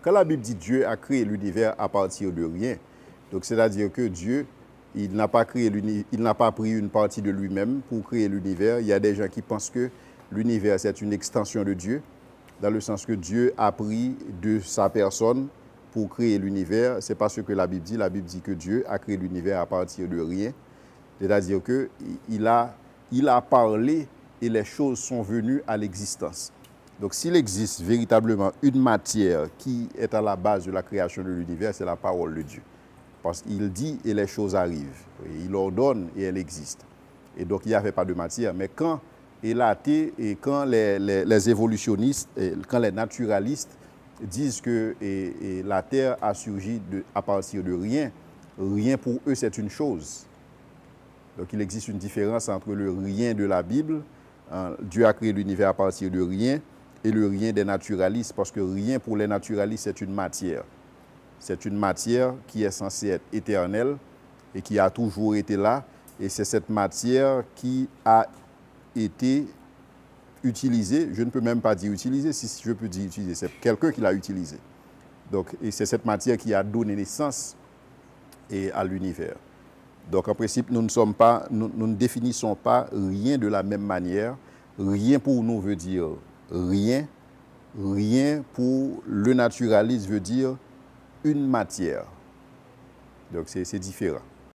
Quand la Bible dit Dieu a créé l'univers à partir de rien, donc c'est-à-dire que Dieu, il n'a pas pris une partie de lui-même pour créer l'univers. Il y a des gens qui pensent que l'univers, c'est une extension de Dieu, dans le sens que Dieu a pris de sa personne pour créer l'univers. Ce n'est pas ce que la Bible dit. La Bible dit que Dieu a créé l'univers à partir de rien. C'est-à-dire qu'il a parlé et les choses sont venues à l'existence. Donc s'il existe véritablement une matière qui est à la base de la création de l'univers, c'est la parole de Dieu. Parce qu'il dit et les choses arrivent. Et il ordonne et elles existent. Et donc il n'y avait pas de matière. Mais quand quand les évolutionnistes, quand les naturalistes disent que la Terre a surgi à partir de rien, rien pour eux c'est une chose. Donc il existe une différence entre le rien de la Bible, Dieu a créé l'univers à partir de rien, et le rien des naturalistes, parce que rien pour les naturalistes c'est une matière. C'est une matière qui est censée être éternelle et qui a toujours été là, et c'est cette matière qui a été utilisée, je ne peux même pas dire utilisée, si je peux dire utilisée, c'est quelqu'un qui l'a utilisée. Donc, et c'est cette matière qui a donné naissance à l'univers. Donc en principe, nous ne définissons pas rien de la même manière. Rien pour nous veut dire rien. Rien pour le naturaliste veut dire une matière. Donc c'est différent.